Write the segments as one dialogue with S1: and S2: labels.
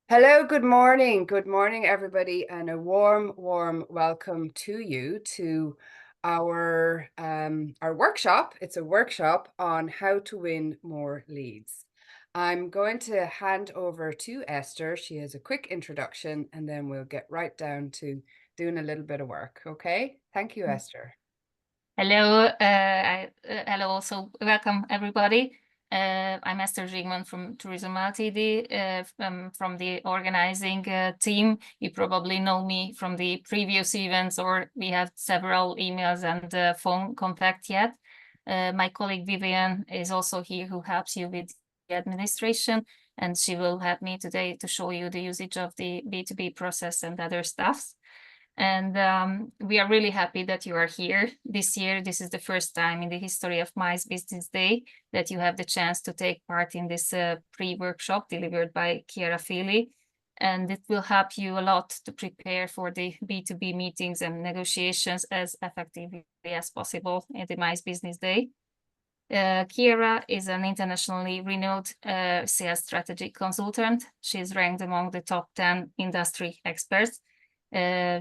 S1: Hello, good morning. Good morning, everybody, and a warm welcome to you to our workshop. It's a workshop on how to win more leads. I'm going to hand over to Esther. She has a quick introduction, and then we'll get right down to doing a little bit of work. Okay? Thank you, Esther.
S2: Hello, hello also. Welcome everybody. I'm Esther Zsigmond from Tourism Ltd, from the organizing team. You probably know me from the previous events, or we have several emails and phone contact yet. My colleague Vivian is also here, who helps you with the administration, and she will help me today to show you the usage of the B2B process and other stuffs. And we are really happy that you are here this year. This is the first time in the history of MICE Business Day that you have the chance to take part in this pre-workshop delivered by Chiara Fili. And it will help you a lot to prepare for the B2B meetings and negotiations as effectively as possible at the MICE Business Day. Chiara is an internationally renowned sales strategy consultant. She's ranked among the top 10 industry experts.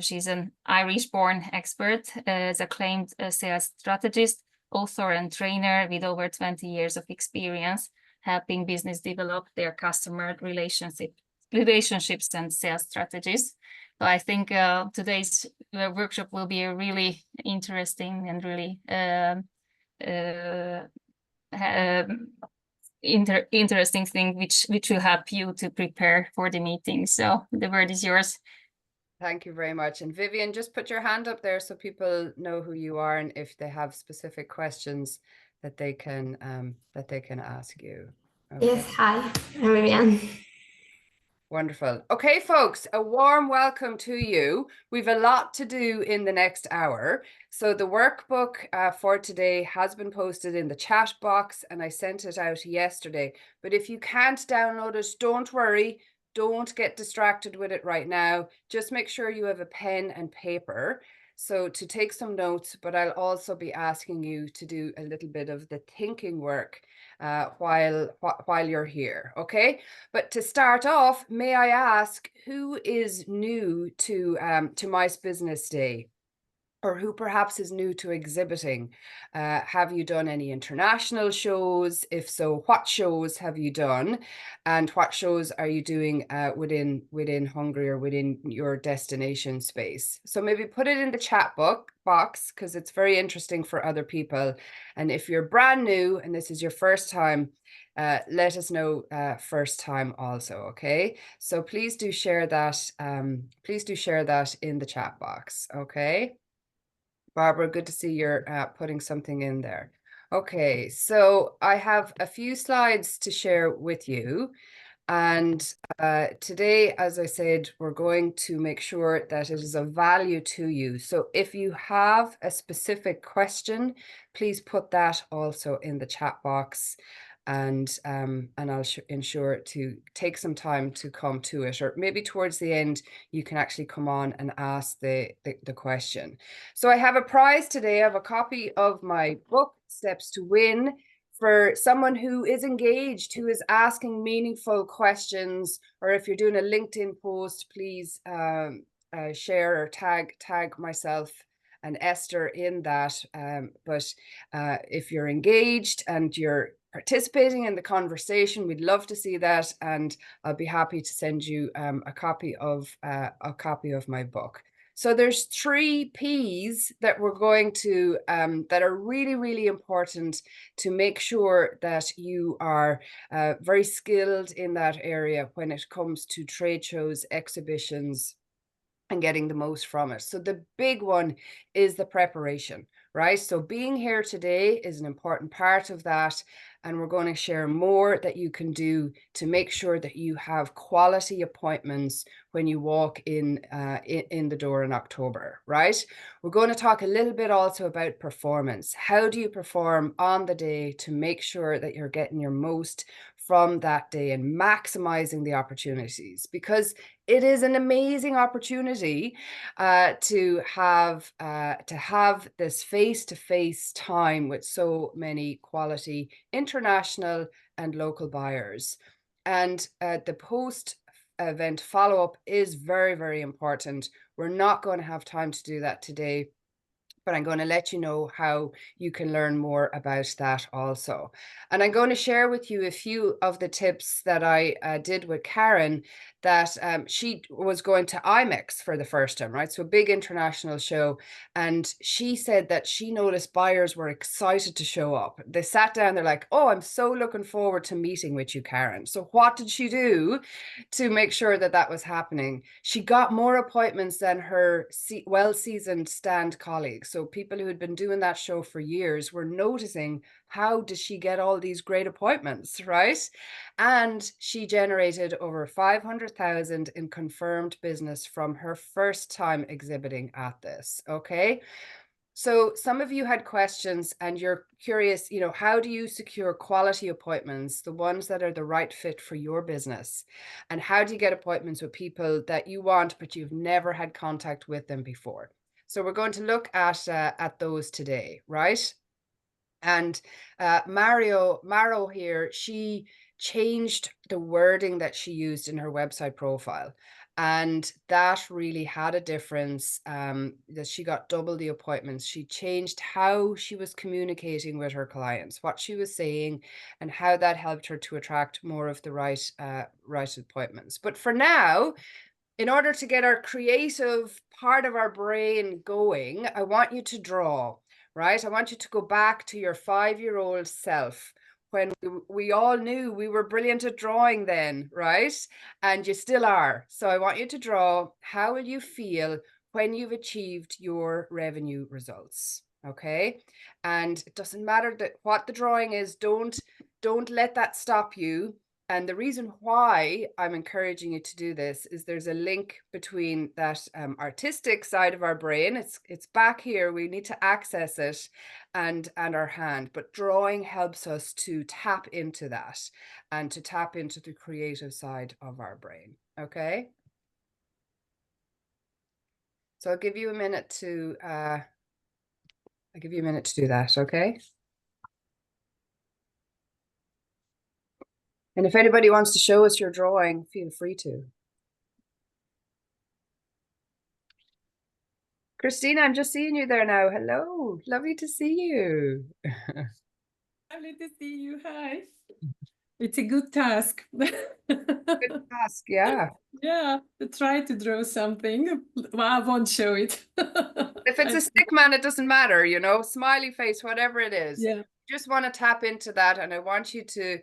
S2: She's an Irish-born expert, as acclaimed sales strategist, author, and trainer with over 20 years of experience helping business develop their customer relationships and sales strategies. So I think today's workshop will be a really interesting and really interesting thing, which will help you to prepare for the meeting. So the word is yours.
S1: Thank you very much. And Vivian, just put your hand up there so people know who you are and if they have specific questions that they can ask you. Okay.
S3: Yes, hi, I'm Vivian.
S1: Wonderful. Okay, folks, a warm welcome to you. We've a lot to do in the next hour. So the workbook for today has been posted in the chat box and I sent it out yesterday. But if you can't download it, don't worry. Don't get distracted with it right now. Just make sure you have a pen and paper. So to take some notes, but I'll also be asking you to do a little bit of the thinking work while you're here, okay? But to start off, may I ask who is new to MICE Business Day? Or who perhaps is new to exhibiting? Have you done any international shows? If so, what shows have you done? And what shows are you doing within Hungary or within your destination space? So maybe put it in the chat box because it's very interesting for other people. And if you're brand new and this is your first time, let us know first time also, okay? So please do share that. Please do share that in the chat box, okay? Barbara, good to see you're putting something in there. Okay, so I have a few slides to share with you. And today, as I said, we're going to make sure that it is of value to you. So if you have a specific question, please put that also in the chat box and I'll ensure to take some time to come to it, or maybe towards the end you can actually come on and ask the question. So I have a prize today. I have a copy of my book, Steps to Win, for someone who is engaged, who is asking meaningful questions, or if you're doing a LinkedIn post, please share or tag myself and Esther in that. But if you're engaged and you're participating in the conversation, we'd love to see that, and I'll be happy to send you a copy of my book. So there's 3 P's that we're going to that are really important to make sure that you are very skilled in that area when it comes to trade shows, exhibitions, and getting the most from it. So the big one is the preparation, right? So being here today is an important part of that. And we're going to share more that you can do to make sure that you have quality appointments when you walk in the door in October, right? We're going to talk a little bit also about performance. How do you perform on the day to make sure that you're getting your most from that day and maximizing the opportunities? Because it is an amazing opportunity to have this face-to-face time with so many quality international and local buyers. And the post event follow-up is very, very important. We're not going to have time to do that today, but I'm going to let you know how you can learn more about that also. And I'm going to share with you a few of the tips that I did with Karen, that she was going to IMEX for the first time, right? So a big international show. And she said that she noticed buyers were excited to show up. They sat down, they're like, oh, I'm so looking forward to meeting with you, Karen. So what did she do to make sure that that was happening? She got more appointments than her well-seasoned stand colleagues. So people who had been doing that show for years were noticing, how does she get all these great appointments, right? And she generated over 500,000 in confirmed business from her first time exhibiting at this, okay? So some of you had questions and you're curious, how do you secure quality appointments, the ones that are the right fit for your business? And how do you get appointments with people that you want, but you've never had contact with them before? So we're going to look at those today, right? And Maro here, she changed the wording that she used in her website profile. And that really had a difference, that she got double the appointments. She changed how she was communicating with her clients, what she was saying, and how that helped her to attract more of the right appointments. But for now, in order to get our creative part of our brain going, I want you to draw, right? I want you to go back to your 5-year-old self, when we all knew we were brilliant at drawing then, right? And you still are. So I want you to draw, how will you feel when you've achieved your revenue results? Okay. And it doesn't matter what the drawing is, don't let that stop you. And the reason why I'm encouraging you to do this is there's a link between that artistic side of our brain. It's back here. We need to access it, and our hand. But drawing helps us to tap into that and to tap into the creative side of our brain. Okay. So I'll give you a minute to do that. Okay. And if anybody wants to show us your drawing, feel free to. Christina, I'm just seeing you there now. Hello, lovely to see you.
S3: Lovely to see you. Hi. It's a good task.
S1: Good task, yeah.
S3: Yeah, to try to draw something. Well, I won't show it.
S1: If it's a stick man, it doesn't matter, smiley face, whatever it is.
S3: Yeah.
S1: Just want to tap into that. And I want you to,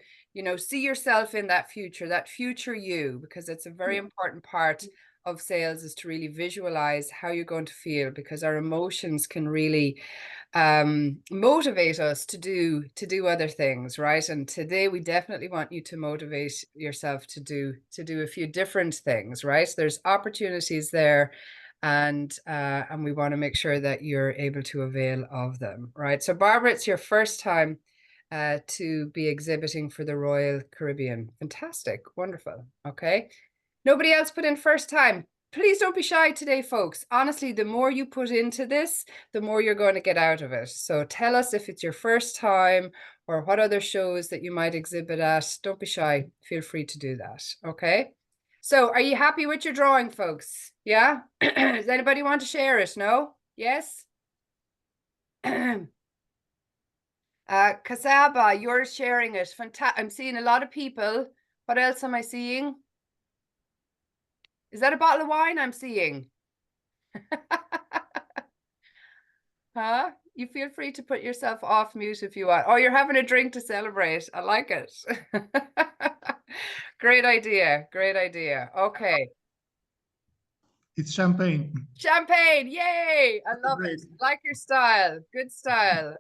S1: see yourself in that future you, because it's a very important part of sales, is to really visualize how you're going to feel, because our emotions can really motivate us to do other things, right? And today we definitely want you to motivate yourself to do a few different things, right? There's opportunities there, and we want to make sure that you're able to avail of them, right? So Barbara, it's your first time to be exhibiting for the Royal Caribbean. Fantastic, wonderful. Okay, nobody else put in first time. Please don't be shy today, folks. Honestly, the more you put into this, the more you're going to get out of it. So tell us if it's your first time or what other shows that you might exhibit at. Don't be shy. Feel free to do that. Okay. So are you happy with your drawing, folks? Yeah? Does anybody want to share it? No? Yes? Kasaba, you're sharing it. Fantastic. I'm seeing a lot of people. What else am I seeing? Is that a bottle of wine I'm seeing? Huh? You feel free to put yourself off mute if you want. Oh, you're having a drink to celebrate. I like it. Great idea. Great idea. Okay.
S4: It's champagne.
S1: Champagne. Yay. I love
S4: Great.
S1: it. I like your style. Good style.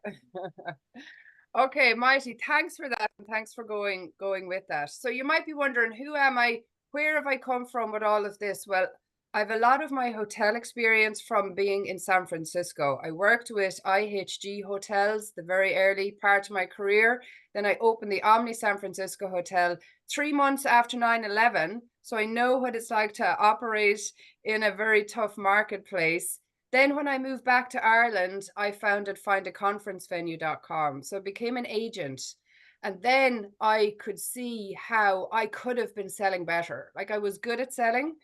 S1: Okay, Mighty, thanks for that. And thanks for going with that. So you might be wondering, who am I? Where have I come from with all of this? Well, I have a lot of my hotel experience from being in San Francisco. I worked with IHG hotels the very early part of my career. Then I opened the Omni San Francisco Hotel 3 months after 9/11. So I know what it's like to operate in a very tough marketplace. Then when I moved back to Ireland, I founded findaconferencevenue.com. So I became an agent. And then I could see how I could have been selling better. Like I was good at selling,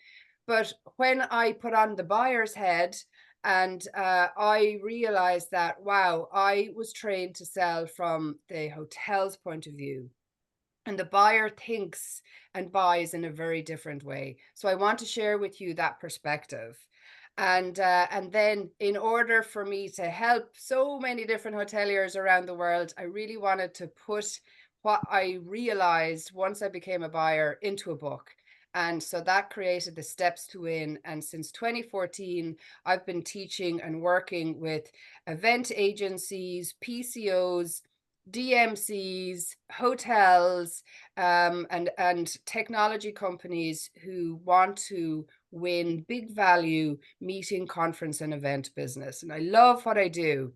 S1: but when I put on the buyer's head and I realized that, wow, I was trained to sell from the hotel's point of view. And the buyer thinks and buys in a very different way. So I want to share with you that perspective. And then in order for me to help so many different hoteliers around the world, I really wanted to put what I realized once I became a buyer into a book. And so that created the Steps to Win. And since 2014, I've been teaching and working with event agencies, PCOs, DMCs, hotels, and technology companies who want to win big value meeting, conference, and event business. And I love what I do.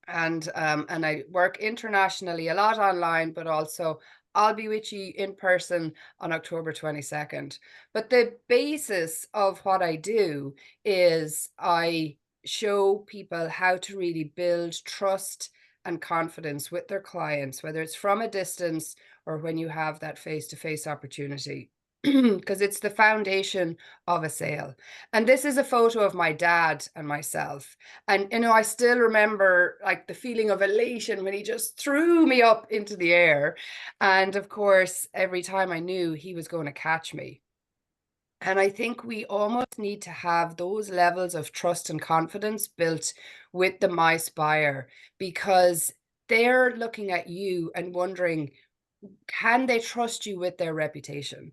S1: And I work internationally, a lot online, but also I'll be with you in person on October 22nd. But the basis of what I do is I show people how to really build trust and confidence with their clients, whether it's from a distance or when you have that face-to-face opportunity, because it's the foundation of a sale. And this is a photo of my dad and myself. And, you know, I still remember like the feeling of elation when he just threw me up into the air. And of course, every time I knew he was going to catch me. And I think we almost need to have those levels of trust and confidence built with the MICE buyer, because they're looking at you and wondering, can they trust you with their reputation?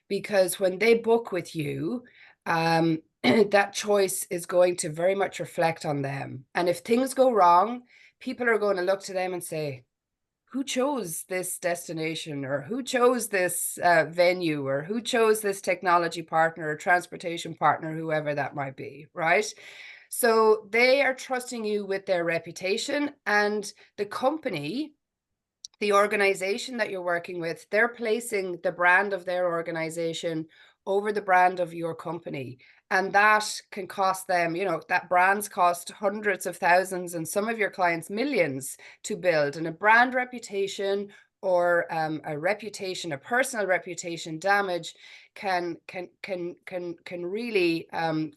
S1: Because when they book with you, that choice is going to very much reflect on them. And if things go wrong, people are going to look to them and say, who chose this destination, or who chose this venue, or who chose this technology partner or transportation partner, whoever that might be, right? So they are trusting you with their reputation, and the company, the organization that you're working with, they're placing the brand of their organization over the brand of your company. And that can cost them, you know, that brands cost hundreds of thousands and some of your clients millions to build. And a brand reputation or a reputation, a personal reputation damage can really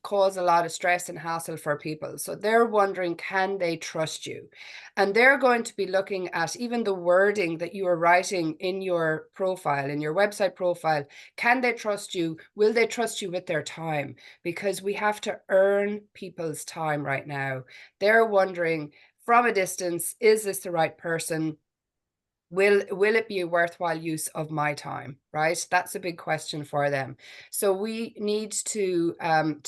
S1: cause a lot of stress and hassle for people. So they're wondering, can they trust you? And they're going to be looking at even the wording that you are writing in your profile, in your website profile. Can they trust you? Will they trust you with their time? Because we have to earn people's time right now. They're wondering from a distance, is this the right person? Will it be a worthwhile use of my time, right? That's a big question for them. So we need to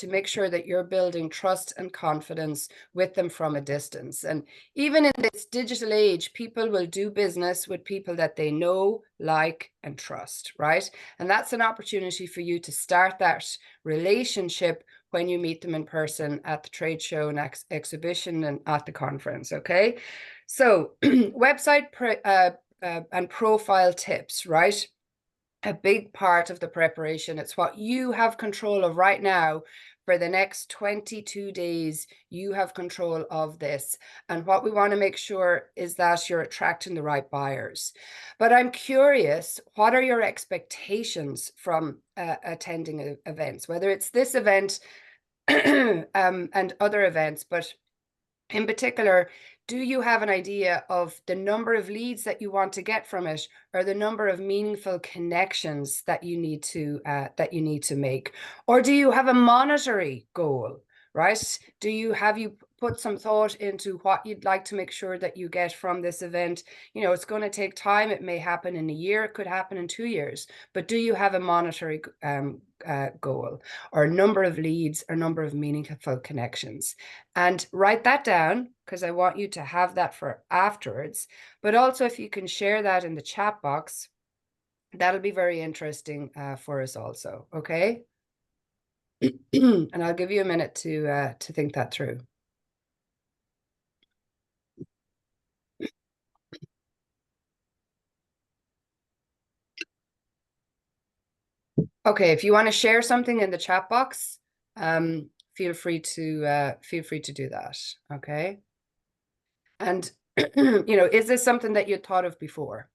S1: make sure that you're building trust and confidence with them from a distance. And even in this digital age, people will do business with people that they know, like, and trust, right? And that's an opportunity for you to start that relationship when you meet them in person at the trade show and exhibition and at the conference, okay? So website and profile tips, right? A big part of the preparation. It's what you have control of right now. For the next 22 days, you have control of this. And what we want to make sure is that you're attracting the right buyers. But I'm curious, what are your expectations from attending events, whether it's this event and other events, but in particular, do you have an idea of the number of leads that you want to get from it, or the number of meaningful connections that you need to make? Or do you have a monetary goal, right? Have you put some thought into what you'd like to make sure that you get from this event? You know, it's going to take time. It may happen in a year, it could happen in 2 years, but do you have a monetary goal, or a number of leads, or number of meaningful connections? And write that down, because I want you to have that for afterwards. But also, if you can share that in the chat box, that'll be very interesting for us also, okay? And I'll give you a minute to think that through. Okay, if you want to share something in the chat box, feel free to do that, okay? And you know, is this something that you thought of before?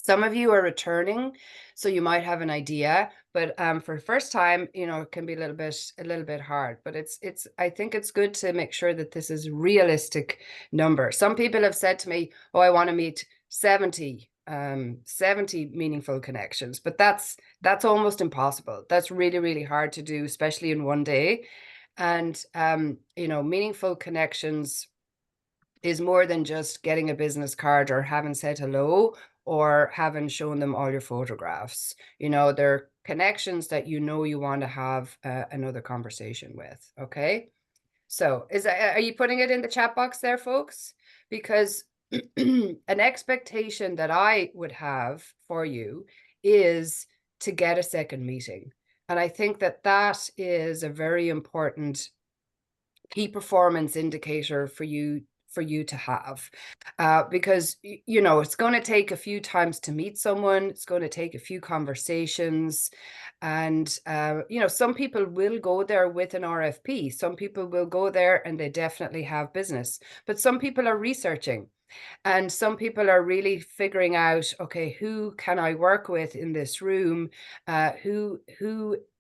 S1: Some of you are returning, so you might have an idea, but for first time, you know, it can be a little bit hard, but I think it's good to make sure that this is realistic number. Some people have said to me, oh, I want to meet 70 meaningful connections, but that's almost impossible. That's really, really hard to do, especially in one day. And you know, meaningful connections is more than just getting a business card or having said hello or having shown them all your photographs. You know, they're connections that you know you want to have another conversation with. Okay. So are you putting it in the chat box there, folks? Because an expectation that I would have for you is to get a second meeting. And I think that that is a very important key performance indicator for you to have, because you know it's going to take a few times to meet someone. It's going to take a few conversations, and you know, some people will go there with an RFP. Some people will go there and they definitely have business, but some people are researching. And some people are really figuring out, okay, who can I work with in this room? Who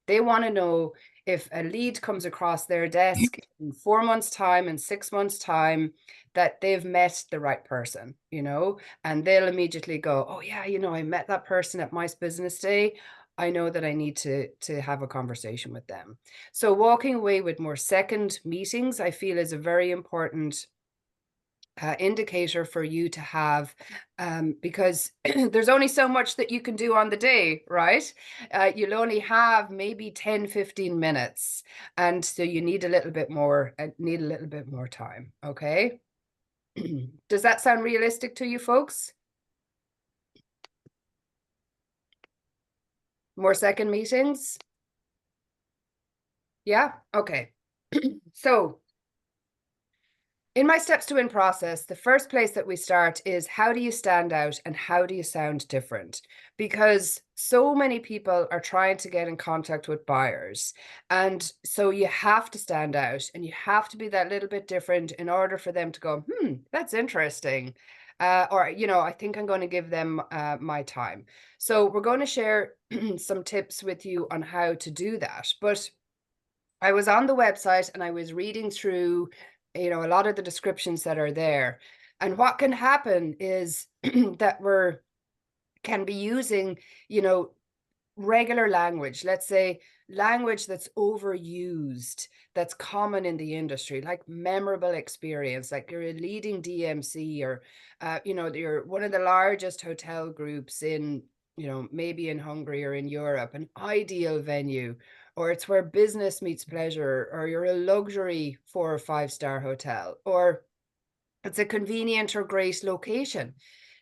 S1: they want to know if a lead comes across their desk in 4 months' time and 6 months' time, that they've met the right person, you know, and they'll immediately go, oh yeah, you know, I met that person at my business day. I know that I need to have a conversation with them. So walking away with more second meetings, I feel, is a very important indicator for you to have, because there's only so much that you can do on the day, right? You'll only have maybe 10-15 minutes, and so you need a little bit more time. Okay. Does that sound realistic to you folks? More second meetings? Yeah. Okay. So in my Steps to Win process, the first place that we start is, how do you stand out and how do you sound different? Because so many people are trying to get in contact with buyers. And so you have to stand out and you have to be that little bit different in order for them to go, that's interesting. Or, you know, I think I'm going to give them my time. So we're going to share some tips with you on how to do that. But I was on the website and I was reading through, you know, a lot of the descriptions that are there. And what can happen is that can be using, you know, regular language, let's say language that's overused, that's common in the industry, like memorable experience, like you're a leading DMC, or, you know, you're one of the largest hotel groups in, you know, maybe in Hungary or in Europe, an ideal venue, or it's where business meets pleasure, or you're a luxury 4 or 5-star hotel, or it's a convenient or great location.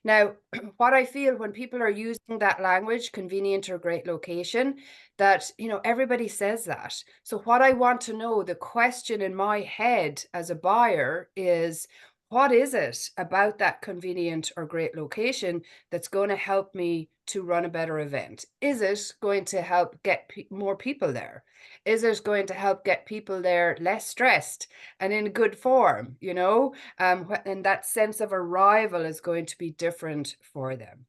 S1: Now, what I feel when people are using that language, convenient or great location, that, you know, everybody says that. So what I want to know, the question in my head as a buyer is, what is it about that convenient or great location that's going to help me to run a better event? Is it going to help get more people there? Is it going to help get people there less stressed and in good form, you know? And that sense of arrival is going to be different for them.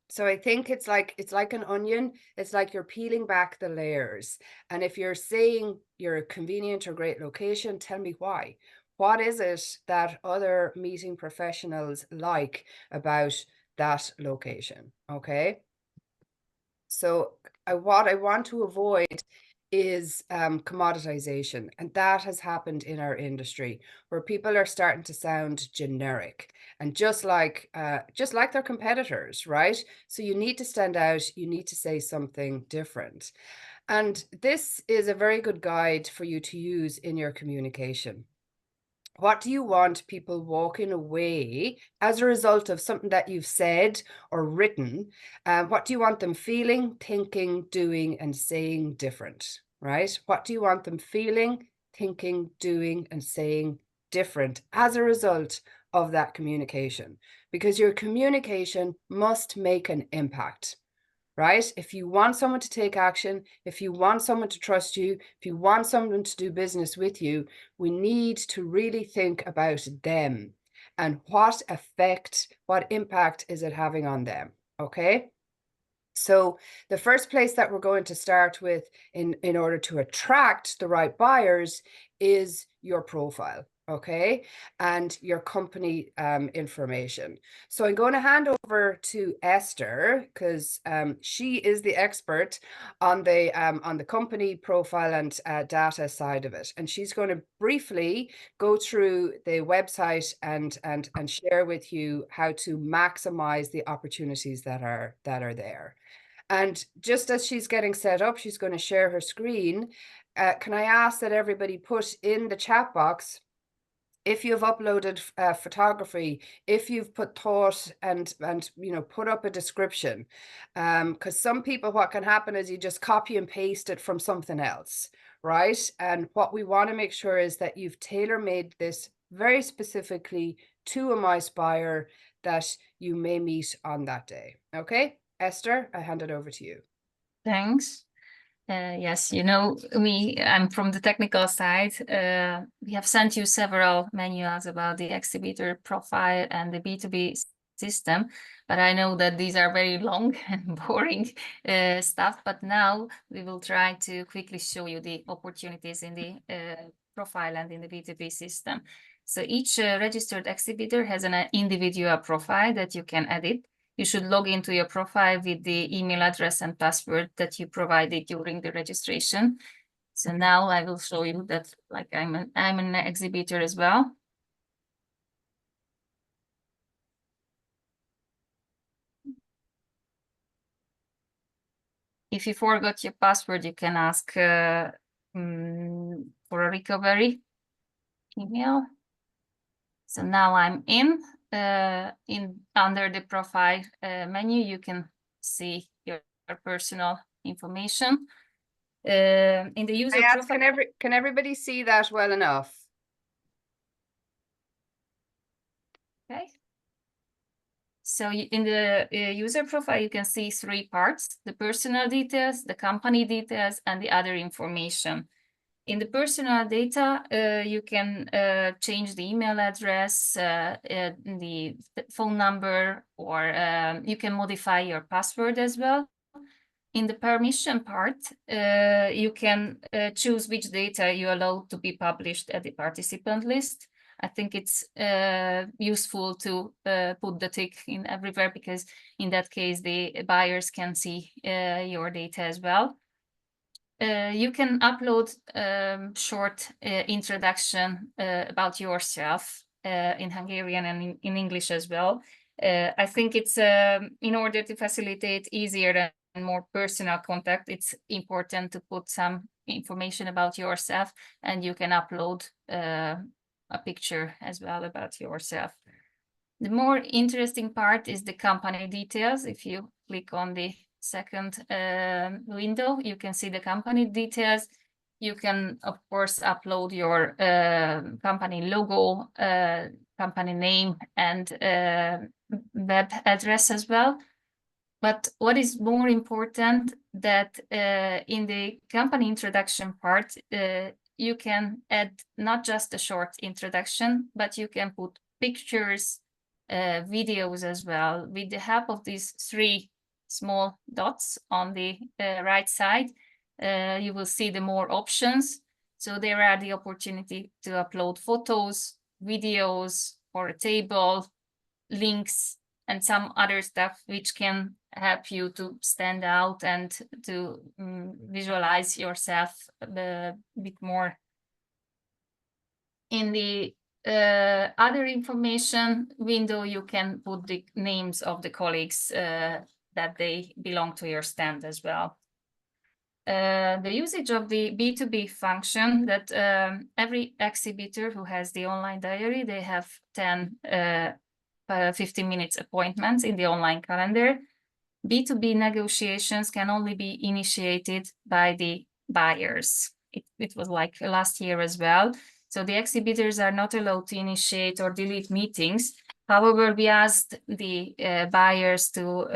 S1: So I think it's like an onion. It's like you're peeling back the layers. And if you're saying you're a convenient or great location, tell me why. What is it that other meeting professionals like about that location? Okay. So what I want to avoid is commoditization. And that has happened in our industry, where people are starting to sound generic and just like their competitors, right? So you need to stand out, you need to say something different. And this is a very good guide for you to use in your communication. What do you want people walking away as a result of something that you've said or written? What do you want them feeling, thinking, doing, and saying different, right? What do you want them feeling, thinking, doing, and saying different as a result of that communication? Because your communication must make an impact. Right? If you want someone to take action, if you want someone to trust you, if you want someone to do business with you, we need to really think about them and what effect, what impact is it having on them, Okay. So the first place that we're going to start with in order to attract the right buyers is your profile, okay, and your company information. So I'm going to hand over to Esther because she is the expert on the company profile and data side of it, and she's going to briefly go through the website and share with you how to maximize the opportunities that are there. And just as she's getting set up, she's going to share her screen. Can I ask that everybody put in the chat box if you've uploaded photography, if you've put thought and put up a description, because some people, what can happen is you just copy and paste it from something else, right? And what we want to make sure is that you've tailor-made this very specifically to a mice buyer that you may meet on that day. Okay, Esther, I hand it over to you.
S2: Thanks. Yes, I'm from the technical side. We have sent you several manuals about the exhibitor profile and the B2B system, but I know that these are very long and boring stuff. But now we will try to quickly show you the opportunities in the profile and in the B2B system. So each registered exhibitor has an individual profile that you can edit. You should log into your profile with the email address and password that you provided during the registration. So now I will show you that, like, I'm an exhibitor as well. If you forgot your password, you can ask for a recovery email. So now I'm in under the profile menu, you can see your personal information. In the user profile,
S1: can everybody see that well enough?
S2: Okay. So in the user profile, you can see 3 parts: the personal details, the company details, and the other information. In the personal data, you can change the email address, the phone number, or you can modify your password as well. In the permission part, you can choose which data you allow to be published at the participant list. I think it's useful to put the tick in everywhere, because in that case, the buyers can see your data as well. You can upload short introduction about yourself in Hungarian and in English as well. I think it's in order to facilitate easier and more personal contact, it's important to put some information about yourself, and you can upload a picture as well about yourself. The more interesting part is the company details. If you click on the second window, you can see the company details. You can, of course, upload your company logo, company name, and web address as well. But what is more important, that in the company introduction part, you can add not just a short introduction, but you can put pictures, videos as well. With the help of these 3 small dots on the right side, you will see the more options. So there are the opportunity to upload photos, videos, or a table, links, and some other stuff which can help you to stand out and to visualize yourself a bit more. In the other information window, you can put the names of the colleagues that they belong to your stand as well. The usage of the B2B function, that every exhibitor who has the online diary, they have 10 15 minutes appointments in the online calendar. B2B negotiations can only be initiated by the buyers. It was like last year as well. So the exhibitors are not allowed to initiate or delete meetings. However, we asked the buyers to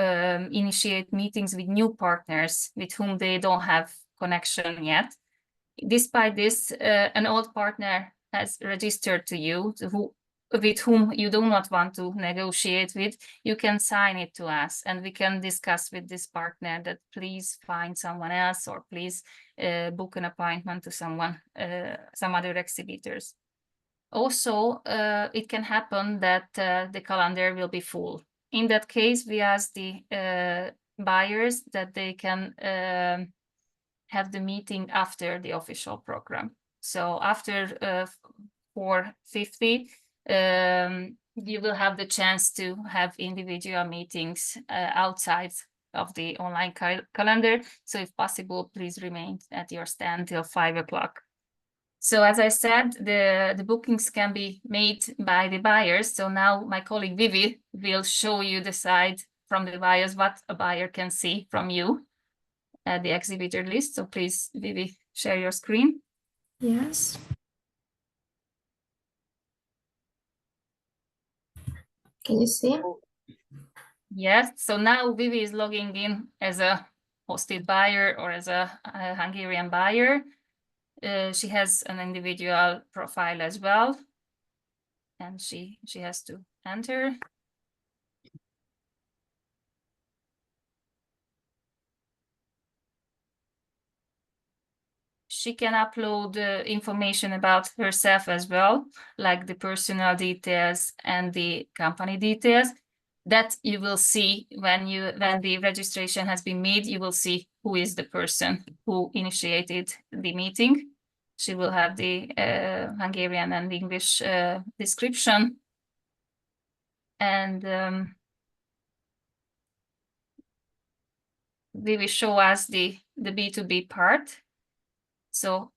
S2: initiate meetings with new partners with whom they don't have connection yet. Despite this, an old partner has registered to you, who with whom you do not want to negotiate with, you can sign it to us and we can discuss with this partner that please find someone else or please book an appointment to someone, some other exhibitors. Also, it can happen that the calendar will be full. In that case, we ask the buyers that they can have the meeting after the official program. So after 4:50, you will have the chance to have individual meetings outside of the online calendar. So if possible, please remain at your stand till 5 o'clock. So as I said, the bookings can be made by the buyers. So now my colleague Vivi will show you the side from the buyers, what a buyer can see from you at the exhibitor list. So please, Vivi, share your screen.
S5: Yes. Can you see?
S2: Yes, so now Vivi is logging in as a hosted buyer or as a Hungarian buyer. She has an individual profile as well. And she has to enter. She can upload information about herself as well, like the personal details and the company details. That you will see when the registration has been made. You will see who is the person who initiated the meeting. She will have the Hungarian and English description. And we will show us the B2B part. So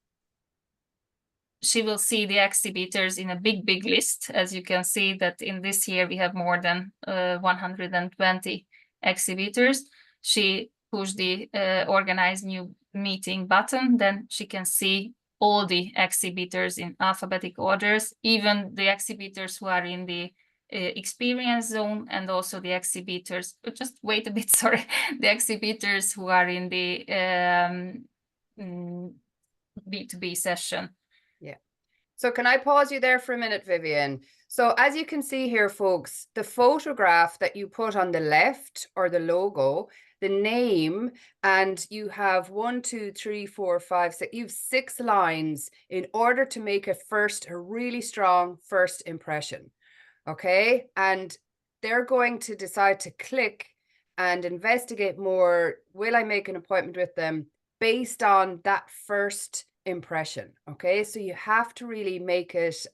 S2: she will see the exhibitors in a big list. As you can see that in this year we have more than 120 exhibitors. She pushed the organize new meeting button, then she can see all the exhibitors in alphabetic orders, even the exhibitors who are in the experience zone, and also the exhibitors, just wait a bit, sorry, the exhibitors who are in the B2B session.
S1: Yeah. So can I pause you there for a minute, Vivian? So as you can see here, folks, the photograph that you put on the left, or the logo, the name, and you have 1, 2, 3, 4, 5, 6, you have 6 lines in order to make a really strong first impression. Okay. And they're going to decide to click and investigate more. Will I make an appointment with them based on that first impression? Okay, so you have to really make it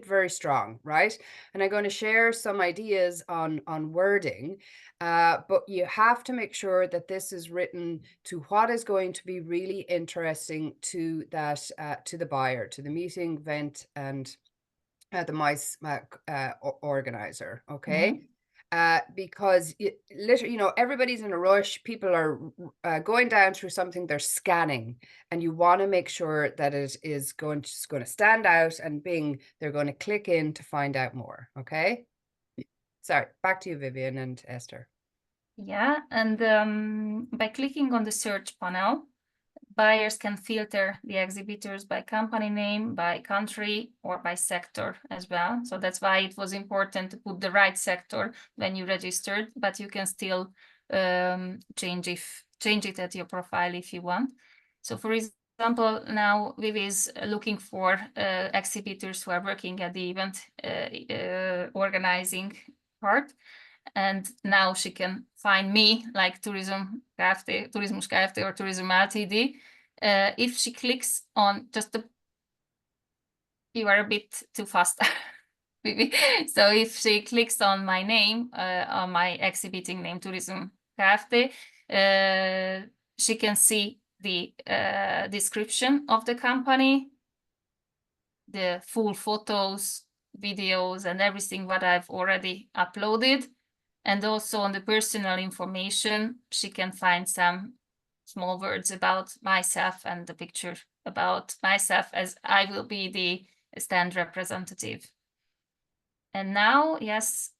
S1: very strong, right? And I'm going to share some ideas on wording, but you have to make sure that this is written to what is going to be really interesting to that to the buyer, to the meeting event, and the MICE organizer. Okay. Because literally, everybody's in a rush. People are going down through something, they're scanning, and you want to make sure that it is going to stand out, and they're going to click in to find out more. Okay. Sorry, back to you, Vivian and Esther.
S2: Yeah, and by clicking on the search panel, buyers can filter the exhibitors by company name, by country, or by sector as well. So that's why it was important to put the right sector when you registered, but you can still change it at your profile if you want. So for example, now Vivi is looking for exhibitors who are working at the event organizing part. And now she can find me, like Turismus Kft. Or Tourism Ltd. If she clicks on you are a bit too fast. So if she clicks on my name, on my exhibiting name, Tourism Kft., she can see the description of the company, the full photos, videos, and everything what I've already uploaded. And also on the personal information, she can find some small words about myself and the picture about myself, as I will be the stand representative. And now, yes,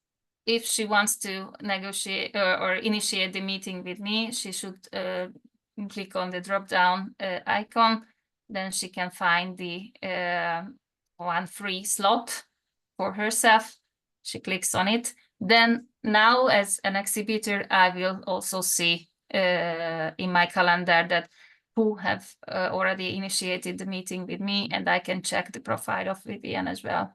S2: if she wants to negotiate or initiate the meeting with me, she should click on the drop-down icon. Then she can find the one free slot for herself. She clicks on it. Then now as an exhibitor, I will also see in my calendar that who have already initiated the meeting with me, and I can check the profile of Vivian as well.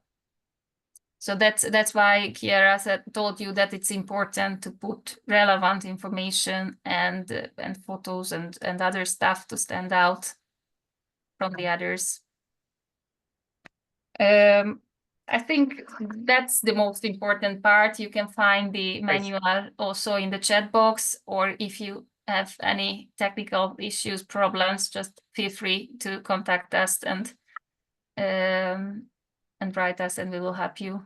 S2: So that's why Chiara told you that it's important to put relevant information and photos and other stuff to stand out from the others. I think that's the most important part. You can find the manual also in the chat box, or if you have any technical issues, problems, just feel free to contact us and write us, and we will help you.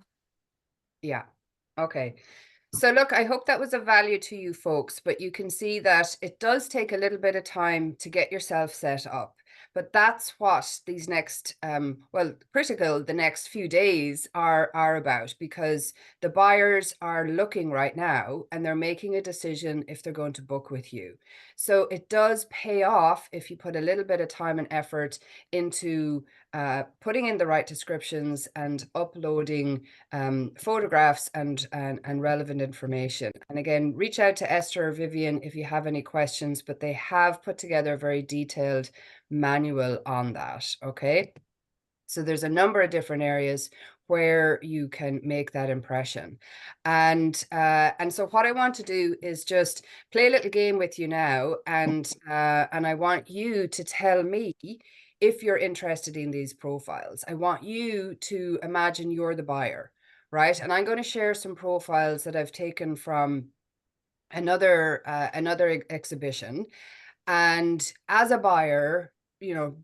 S1: Yeah. Okay. So look, I hope that was of value to you folks, but you can see that it does take a little bit of time to get yourself set up. But that's what these next, the next few days are about, because the buyers are looking right now and they're making a decision if they're going to book with you. So it does pay off if you put a little bit of time and effort into putting in the right descriptions and uploading photographs and relevant information. And again, reach out to Esther or Vivian if you have any questions, but they have put together a very detailed manual on that. Okay. So there's a number of different areas where you can make that impression. And so what I want to do is just play a little game with you now. And I want you to tell me if you're interested in these profiles. I want you to imagine you're the buyer, right? And I'm going to share some profiles that I've taken from another exhibition. And as a buyer,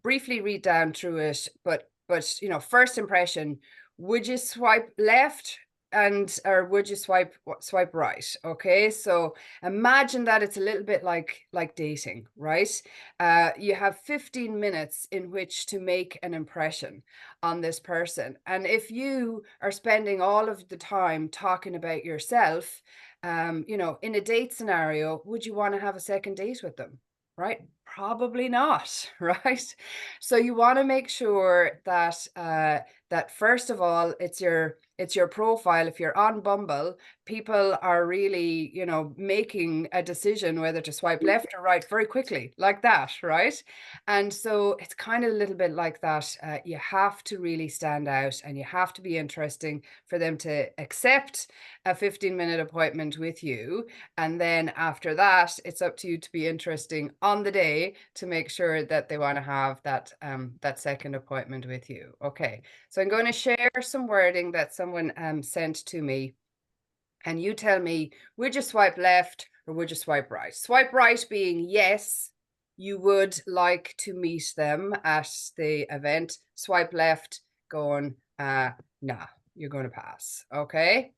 S1: briefly read down through it, but first impression, would you swipe left or would you swipe right? Okay, so imagine that it's a little bit like dating, right? You have 15 minutes in which to make an impression on this person, and if you are spending all of the time talking about yourself, in a date scenario, would you want to have a second date with them? Right? Probably not, right? So you want to make sure that that first of all, it's your profile. If you're on Bumble, people are really, making a decision whether to swipe left or right very quickly, like that, right? And so it's kind of a little bit like that. You have to really stand out and you have to be interesting for them to accept a 15-minute appointment with you. And then after that, it's up to you to be interesting on the day to make sure that they want to have that second appointment with you. Okay, so I'm going to share some wording that someone sent to me, and you tell me, would you swipe left or would you swipe right? Swipe right being yes, you would like to meet them at the event. Swipe left going, nah, you're going to pass. Okay.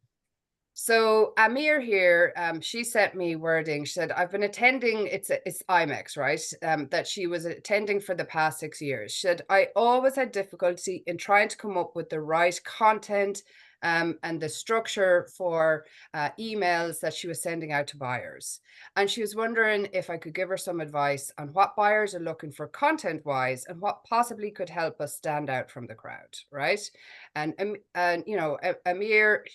S1: So Amir here, she sent me wording. She said, I've been attending, it's IMEX, right? That she was attending for the past 6 years. She said, I always had difficulty in trying to come up with the right content and the structure for emails that she was sending out to buyers. And she was wondering if I could give her some advice on what buyers are looking for content-wise and what possibly could help us stand out from the crowd, right? And Amir,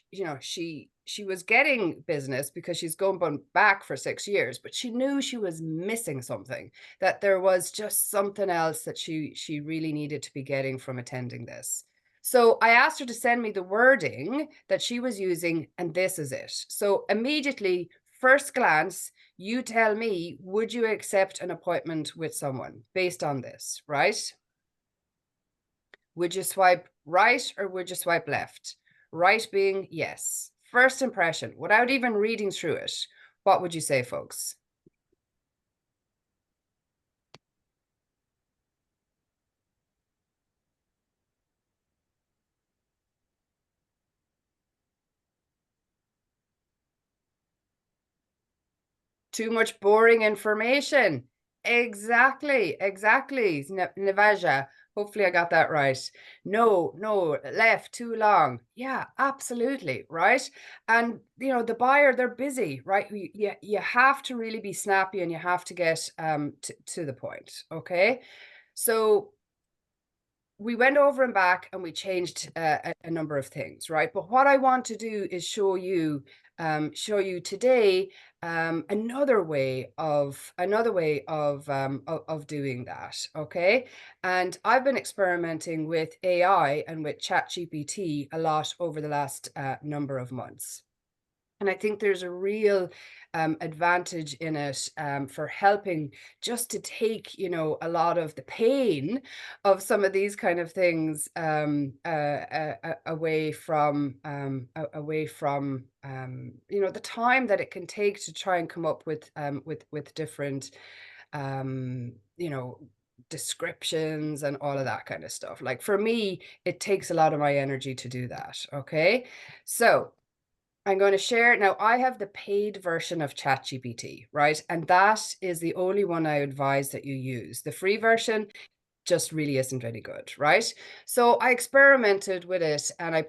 S1: she was getting business because she's going back for 6 years, but she knew she was missing something, that there was just something else that she really needed to be getting from attending this. So I asked her to send me the wording that she was using, and this is it. So immediately, first glance, you tell me, would you accept an appointment with someone based on this, right? Would you swipe right or would you swipe left? Right being yes. First impression, without even reading through it, what would you say, folks? Too much boring information. Exactly. Nevaja. Hopefully I got that right. No, left, too long. Yeah, absolutely, right? And, the buyer, they're busy, right? You have to really be snappy and you have to get to the point, okay? So we went over and back and we changed a number of things, right? But what I want to do is show you today another way of doing that. Okay, and I've been experimenting with AI and with ChatGPT a lot over the last number of months. And I think there's a real advantage in it for helping just to take, you know, a lot of the pain of some of these kind of things away from, you know, the time that it can take to try and come up with different, you know, descriptions and all of that kind of stuff. Like for me, it takes a lot of my energy to do that. Okay, so I'm going to share now. I have the paid version of ChatGPT, right? And that is the only one I advise that you use. The free version just really isn't very good, right? So I experimented with it and I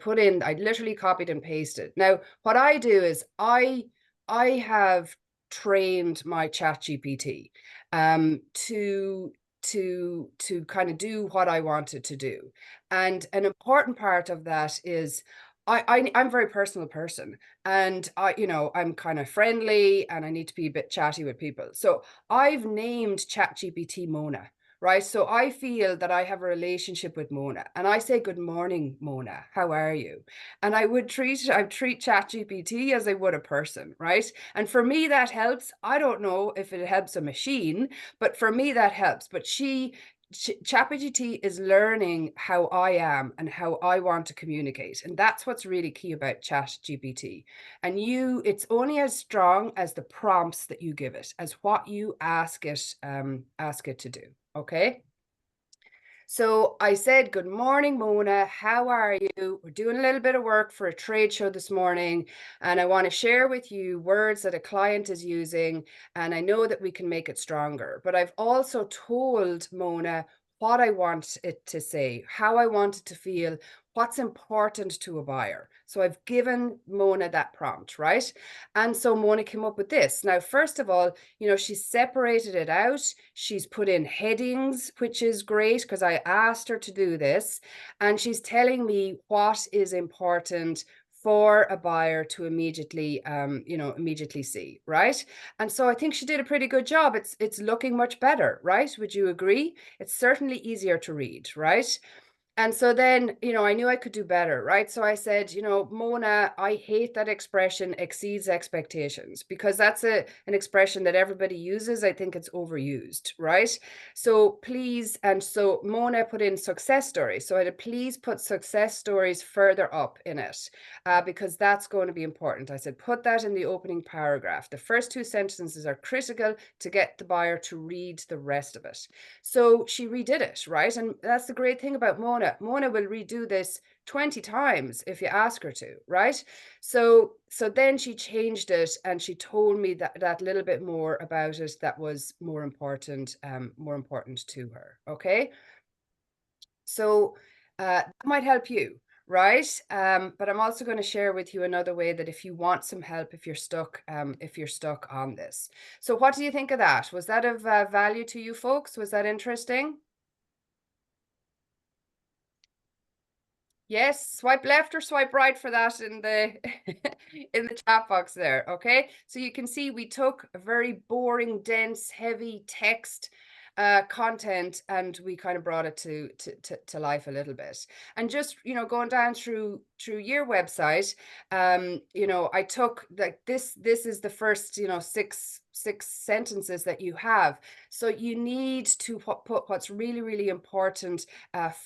S1: literally copied and pasted. Now, what I do is I have trained my ChatGPT to kind of do what I wanted to do. And an important part of that is I'm a very personal person, and you know, I'm kind of friendly and I need to be a bit chatty with people. So I've named ChatGPT Mona, right? So I feel that I have a relationship with Mona and I say, good morning, Mona, how are you? And I treat ChatGPT as I would a person, right? And for me, that helps. I don't know if it helps a machine, but for me, that helps. But ChatGPT is learning how I am and how I want to communicate. And that's what's really key about ChatGPT. And it's only as strong as the prompts that you give it, as what you ask it to do. Okay. So I said, good morning, Mona. How are you? We're doing a little bit of work for a trade show this morning, and I want to share with you words that a client is using, and I know that we can make it stronger. But I've also told Mona what I want it to say, how I want it to feel, what's important to a buyer. So I've given Mona that prompt, right? And so Mona came up with this. Now, first of all, you know, she's separated it out. She's put in headings, which is great because I asked her to do this. And she's telling me what is important for a buyer to immediately, you know, immediately see, right? And so I think she did a pretty good job. It's looking much better, right? Would you agree? It's certainly easier to read, right? And so then, you know, I knew I could do better, right? So I said, you know, Mona, I hate that expression exceeds expectations, because that's an expression that everybody uses. I think it's overused, right? So please, and so Mona put in success stories. So I had please put success stories further up in it, because that's going to be important. I said, put that in the opening paragraph. The first two sentences are critical to get the buyer to read the rest of it. So she redid it, right? And that's the great thing about Mona. Mona will redo this 20 times if you ask her to, right? So then she changed it and she told me that little bit more about it that was more important to her. Okay. So that might help you, right? But I'm also going to share with you another way that if you want some help, if you're stuck on this. So what do you think of that? Was that of value to you folks? Was that interesting? Yes, swipe left or swipe right for that in the in the chat box there. Okay, so you can see we took a very boring, dense, heavy text content and we kind of brought it to life a little bit. And just, you know, going down through your website, you know, I took like this is the first, you know, six sentences that you have. So you need to put what's really, really important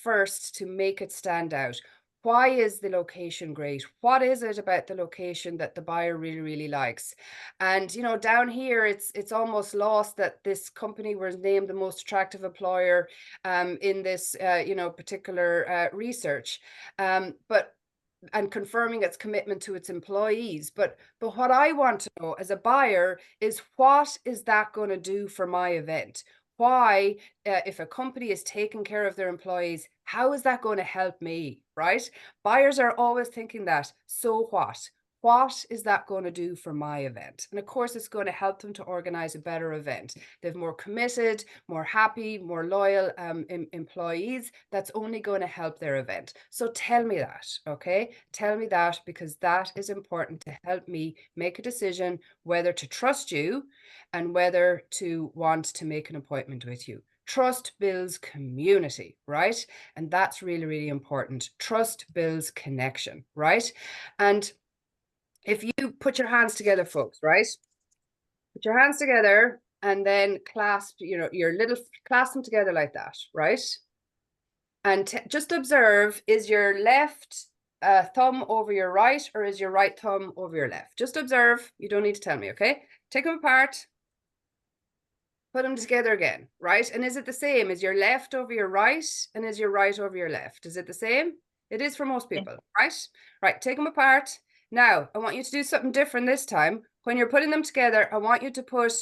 S1: first to make it stand out. Why is the location great? What is it about the location that the buyer really, really likes? And, you know, down here, it's almost lost that this company was named the most attractive employer in this, you know, particular research. And confirming its commitment to its employees. But what I want to know as a buyer is, what is that going to do for my event? Why, if a company is taking care of their employees, how is that going to help me, right? Buyers are always thinking that. So what? what is that going to do for my event? And of course, it's going to help them to organize a better event. They've more committed, more happy, more loyal employees. That's only going to help their event. So tell me that, okay? Tell me that, because that is important to help me make a decision whether to trust you and whether to want to make an appointment with you. Trust builds community, right? And that's really, really important. Trust builds connection, right? And if you put your hands together, folks, right? Put your hands together and then clasp, clasp them together like that, right? And just observe, is your left thumb over your right, or is your right thumb over your left? Just observe. You don't need to tell me, okay? Take them apart. Put them together again, right? And is it the same? Is your left over your right, and is your right over your left? Is it the same? It is for most people, right? Right, take them apart. Now, I want you to do something different this time. When you're putting them together, I want you to put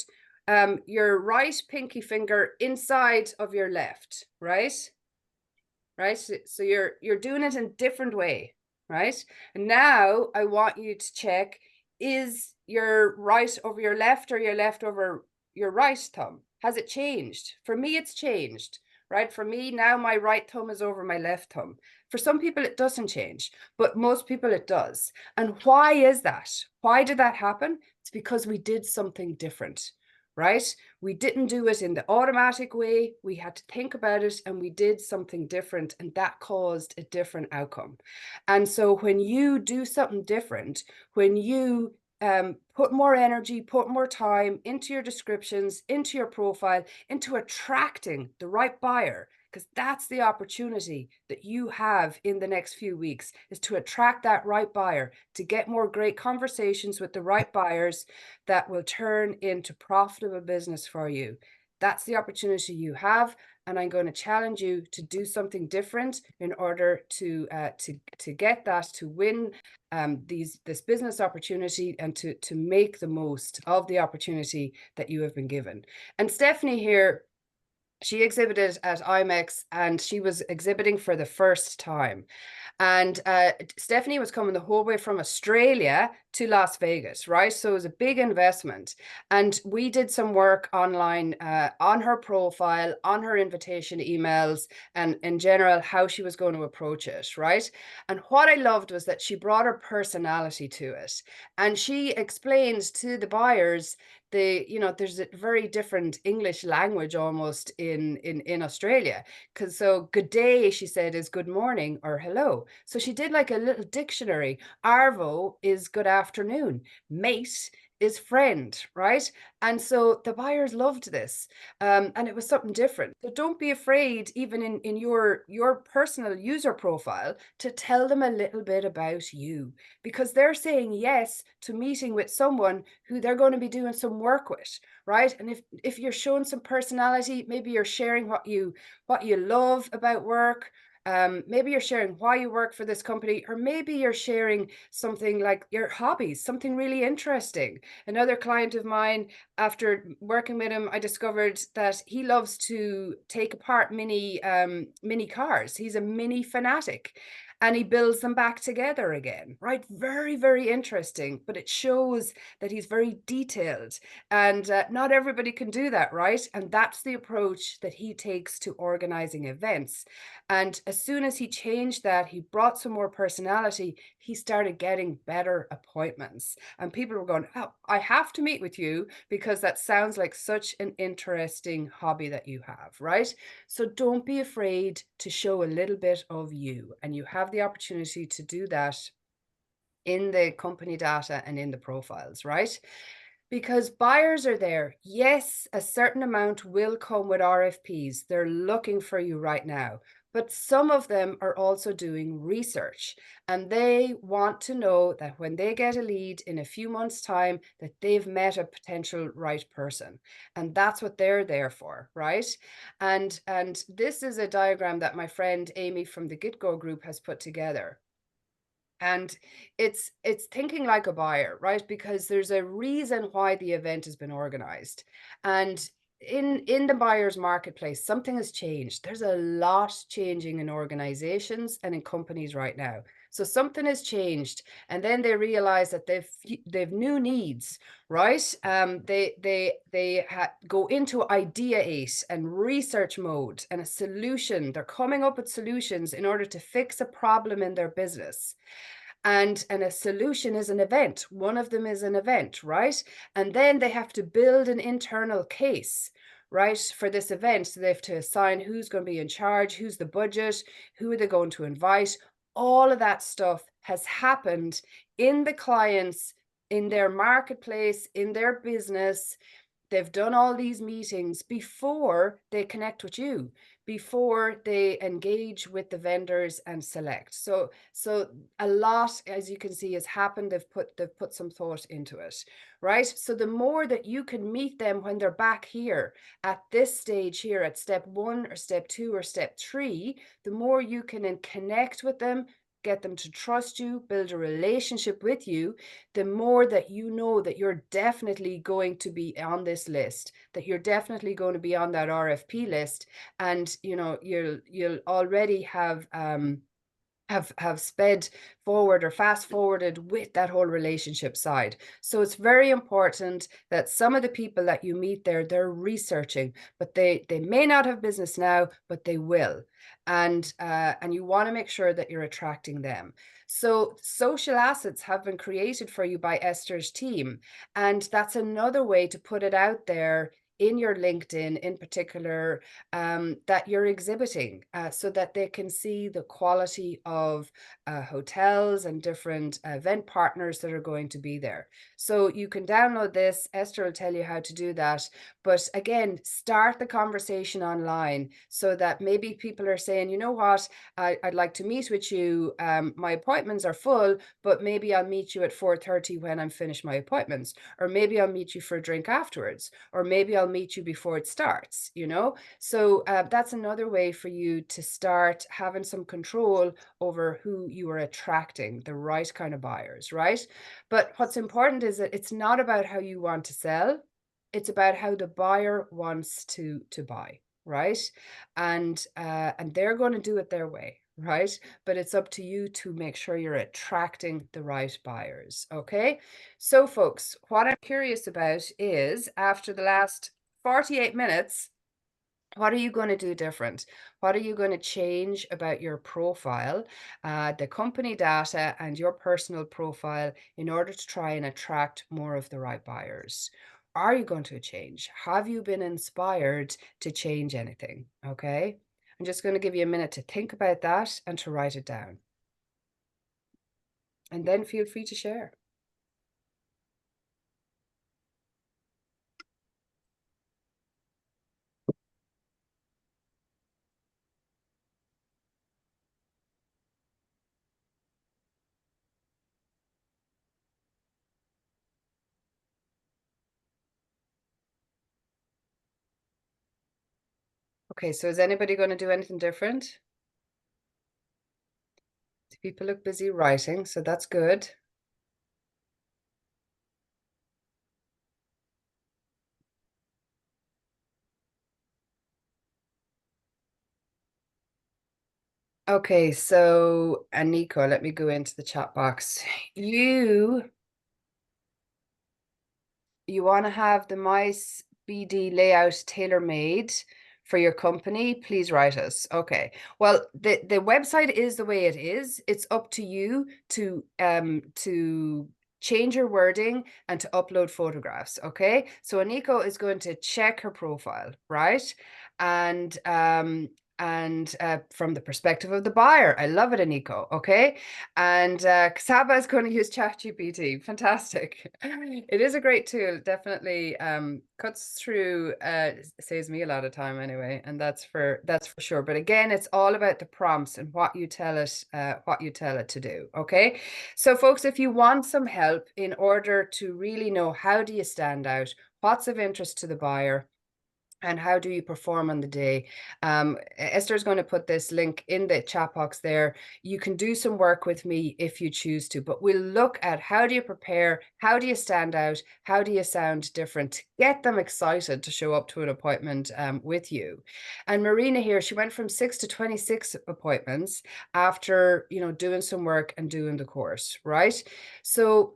S1: your right pinky finger inside of your left, right? Right, so you're doing it in a different way, right? And now I want you to check, is your right over your left or your left over your right thumb? Has it changed? For me, it's changed, right? For me, now my right thumb is over my left thumb. For some people, it doesn't change, but most people it does. And why is that? Why did that happen? It's because we did something different, right? We didn't do it in the automatic way. We had to think about it, and we did something different, and that caused a different outcome. And so when you do something different, when you put more energy, put more time into your descriptions, into your profile, into attracting the right buyer, because that's the opportunity that you have in the next few weeks, is to attract that right buyer, to get more great conversations with the right buyers that will turn into profitable business for you. That's the opportunity you have. And I'm going to challenge you to do something different in order to get that, to win this business opportunity, and to make the most of the opportunity that you have been given. And Stephanie here, she exhibited at IMEX, and she was exhibiting for the first time. And Stephanie was coming the whole way from Australia to Las Vegas, right? So it was a big investment. And we did some work online on her profile, on her invitation emails, and in general, how she was going to approach it, right? And what I loved was that she brought her personality to it. And she explained to the buyers, there's a very different English language almost in Australia. Because so good day, she said, is good morning or hello. So she did like a little dictionary. Arvo is good afternoon. Mate is friend, right? And so the buyers loved this, and it was something different. So don't be afraid, even in your personal user profile, to tell them a little bit about you, because they're saying yes to meeting with someone who they're going to be doing some work with, right? And if you're showing some personality, maybe you're sharing what you love about work. Maybe you're sharing why you work for this company, or maybe you're sharing something like your hobbies, something really interesting. Another client of mine, after working with him, I discovered that he loves to take apart mini cars. He's a mini fanatic, and he builds them back together again, right? Very, very interesting, but it shows that he's very detailed, and not everybody can do that, right? And that's the approach that he takes to organizing events. And as soon as he changed that, he brought some more personality, he started getting better appointments. And people were going, oh, I have to meet with you because that sounds like such an interesting hobby that you have, right? So don't be afraid to show a little bit of you. And you have the opportunity to do that in the company data and in the profiles, right? Because buyers are there. Yes, a certain amount will come with RFPs. They're looking for you right now. But some of them are also doing research, and they want to know that when they get a lead in a few months' time, that they've met a potential right person. And that's what they're there for, right? And this is a diagram that my friend Amy from the GitGo group has put together. And it's thinking like a buyer, right? Because there's a reason why the event has been organized. And in the buyer's marketplace, something has changed. There's a lot changing in organizations and in companies right now. So something has changed, and then they realize that they've new needs, right? They go into ideate and research mode and a solution. They're coming up with solutions in order to fix a problem in their business. And a solution is an event. One of them is an event, right? And then they have to build an internal case, right, for this event. So they have to assign who's going to be in charge, who's the budget, who are they going to invite. All of that stuff has happened in the clients, in their marketplace, in their business. They've done all these meetings before they connect with you, before they engage with the vendors and select. So a lot, as you can see, has happened. They've put some thought into it, right? So the more that you can meet them when they're back here at this stage here at step 1 or step 2 or step 3, the more you can connect with them, get them to trust you, build a relationship with you, the more that you know that you're definitely going to be on this list, that you're definitely going to be on that RFP list, and you know you'll already have sped forward or fast forwarded with that whole relationship side. So it's very important that some of the people that you meet there, they're researching, but they may not have business now, but they will. And you want to make sure that you're attracting them. So social assets have been created for you by Esther's team. And that's another way to put it out there in your LinkedIn in particular, that you're exhibiting, so that they can see the quality of hotels and different event partners that are going to be there. So you can download this. Esther will tell you how to do that. But again, start the conversation online so that maybe people are saying, you know what, I'd like to meet with you. My appointments are full, but maybe I'll meet you at 4:30 when I'm finished my appointments, or maybe I'll meet you for a drink afterwards, or maybe I'll meet you before it starts, you know? So that's another way for you to start having some control over who you are attracting, the right kind of buyers, right? But what's important is that it's not about how you want to sell. It's about how the buyer wants to buy, right? And they're going to do it their way, right? But it's up to you to make sure you're attracting the right buyers, okay? So folks, what I'm curious about is, after the last 48 minutes, what are you going to do different? What are you going to change about your profile, the company data and your personal profile, in order to try and attract more of the right buyers? Are you going to change? Have you been inspired to change anything? Okay. I'm just going to give you a minute to think about that and to write it down. And then feel free to share. Okay, so is anybody going to do anything different? People look busy writing, so that's good. Okay, so Aniko, let me go into the chat box. You want to have the mice BD layout tailor-made for your company? Please write us. Okay. Well, the website is the way it is. It's up to you to change your wording and to upload photographs. Okay. So Aniko is going to check her profile, right? And from the perspective of the buyer. I love it, Aniko. Okay. And Saba is going to use ChatGPT. Fantastic. It is a great tool. Definitely cuts through, saves me a lot of time anyway. And that's for sure. But again, it's all about the prompts and what you tell it to do. Okay. So folks, if you want some help in order to really know how do you stand out, what's of interest to the buyer, and how do you perform on the day. Esther's going to put this link in the chat box there. You can do some work with me if you choose to, but we'll look at how do you prepare, how do you stand out, how do you sound different, get them excited to show up to an appointment with you. And Marina here, she went from 6 to 26 appointments after, you know, doing some work and doing the course, right? So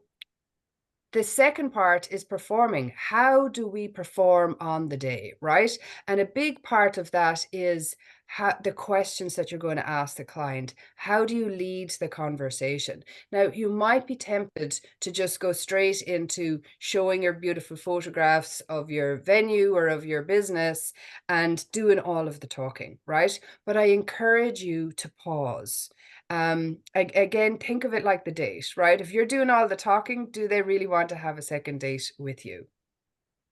S1: the second part is performing. How do we perform on the day, right? And a big part of that is the questions that you're going to ask the client. How do you lead the conversation? Now, you might be tempted to just go straight into showing your beautiful photographs of your venue or of your business and doing all of the talking, right? But I encourage you to pause. Again, think of it like the date, right? If you're doing all the talking, do they really want to have a second date with you?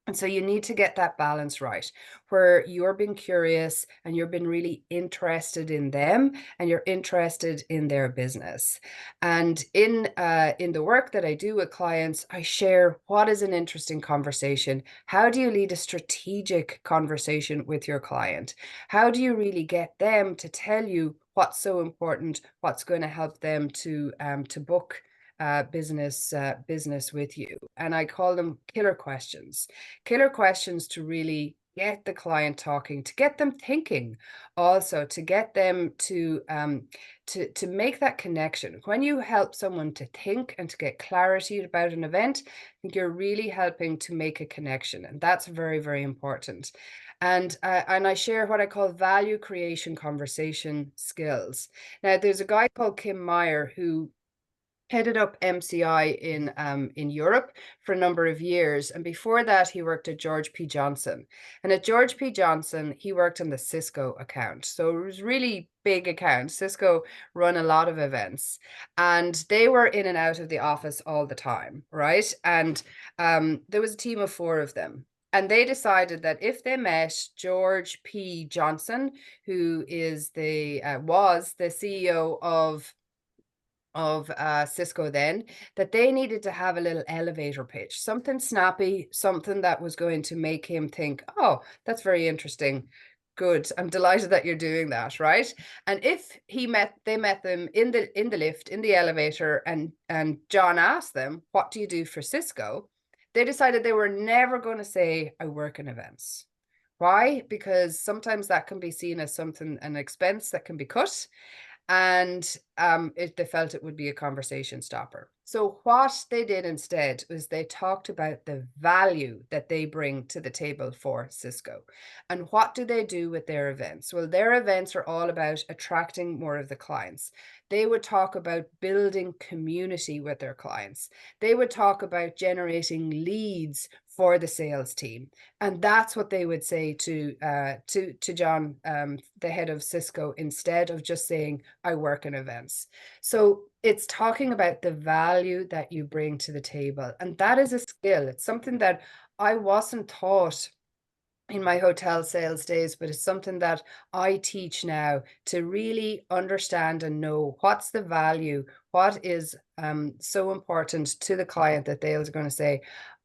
S1: And so you need to get that balance right, where you're being curious and you're being really interested in them and you're interested in their business. And in the work that I do with clients, I share what is an interesting conversation. How do you lead a strategic conversation with your client? How do you really get them to tell you what's so important, what's going to help them to book business with you? And I call them killer questions to really get the client talking, to get them thinking, also to get them to make that connection. When you help someone to think and to get clarity about an event, I think you're really helping to make a connection, and that's very, very important. And I share what I call value creation conversation skills. Now, there's a guy called Kim Meyer who headed up MCI in Europe for a number of years. And before that, he worked at George P. Johnson. And at George P. Johnson, he worked on the Cisco account. So it was really big account. Cisco run a lot of events and they were in and out of the office all the time, right? And there was a team of 4 of them. And they decided that if they met George P. Johnson, who is was the CEO of Cisco then, that they needed to have a little elevator pitch, something snappy, something that was going to make him think, oh, that's very interesting. Good. I'm delighted that you're doing that, right? And if they met them in the lift, in the elevator, and John asked them, what do you do for Cisco? They decided they were never going to say, I work in events. Why? Because sometimes that can be seen as an expense that can be cut. And they felt it would be a conversation stopper. So what they did instead was they talked about the value that they bring to the table for Cisco. And what do they do with their events? Well, their events are all about attracting more of the clients. They would talk about building community with their clients. They would talk about generating leads for the sales team. And that's what they would say to John, the head of Cisco, instead of just saying, I work in events. So it's talking about the value that you bring to the table. And that is a skill. It's something that I wasn't taught in my hotel sales days, but it's something that I teach now to really understand and know what's the value, what is so important to the client that they're going to say,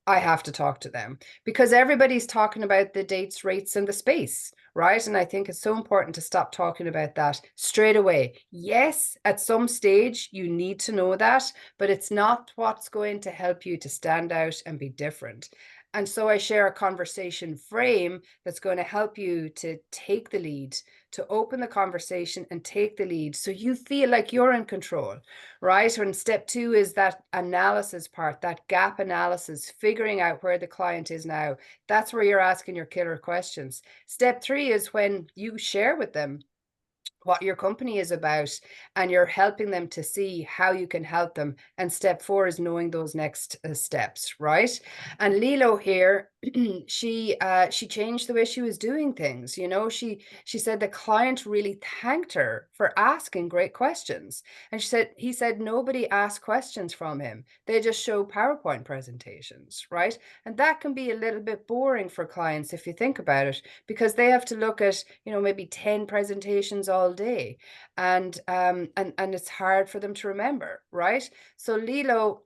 S1: I have to talk to them, because everybody's talking about the dates, rates, and the space, right? And I think it's so important to stop talking about that straight away. Yes, at some stage you need to know that, but it's not what's going to help you to stand out and be different. And so I share a conversation frame that's going to help you to take the lead, to open the conversation and take the lead so you feel like you're in control, right? And step 2 is that analysis part, that gap analysis, figuring out where the client is now. That's where you're asking your killer questions. Step 3 is when you share with them what your company is about and you're helping them to see how you can help them. And step 4 is knowing those next steps, right? And Lilo here, she changed the way she was doing things. You know, she said the client really thanked her for asking great questions. And he said nobody asked questions from him. They just show PowerPoint presentations, right? And that can be a little bit boring for clients if you think about it, because they have to look at, you know, maybe 10 presentations all day, and it's hard for them to remember, right? So Lilo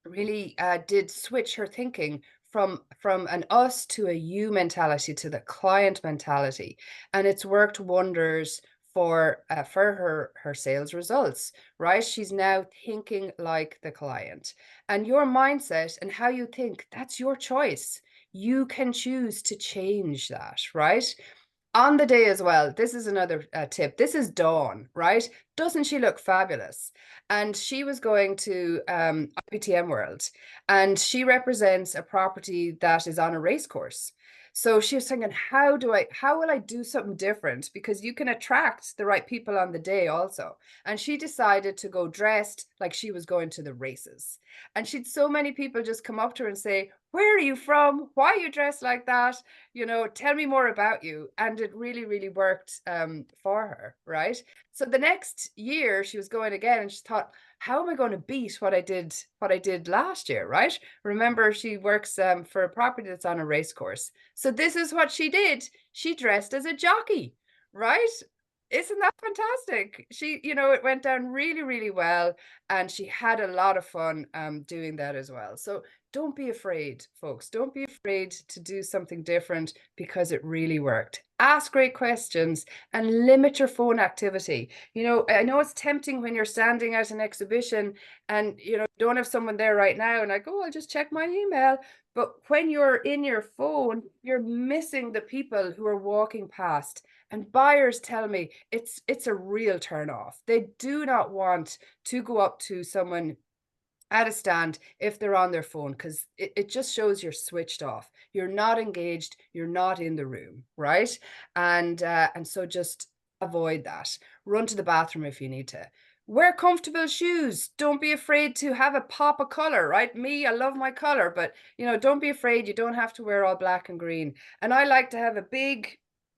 S1: really did switch her thinking from an us to a you mentality to the client mentality, and it's worked wonders for her sales results, right? She's now thinking like the client, and your mindset and how you think, that's your choice. You can choose to change that, right? On the day as well, this is another tip. This is Dawn, right? Doesn't she look fabulous? And she was going to IBTM World, and she represents a property that is on a race course. So she was thinking, how will I do something different? Because you can attract the right people on the day also. And she decided to go dressed like she was going to the races. And she'd so many people just come up to her and say, where are you from? Why are you dressed like that? You know, tell me more about you. And it really, really worked for her, right? So the next year she was going again, and she thought, how am I going to beat what I did last year, right? Remember, she works for a property that's on a race course. So this is what she did. She dressed as a jockey, right? Isn't that fantastic? She, you know, it went down really, really well, and she had a lot of fun doing that as well. So don't be afraid, folks. Don't be afraid to do something different, because it really worked. Ask great questions and limit your phone activity. You know, I know it's tempting when you're standing at an exhibition and, you know, don't have someone there right now and like, oh, I'll just check my email. But when you're in your phone, you're missing the people who are walking past. And buyers tell me it's a real turn off. They do not want to go up to someone at a stand if they're on their phone, because it just shows you're switched off. You're not engaged. You're not in the room, right? And so just avoid that. Run to the bathroom if you need to. Wear comfortable shoes. Don't be afraid to have a pop of color, right? Me, I love my color, but you know, don't be afraid. You don't have to wear all black and green. And I like to have a big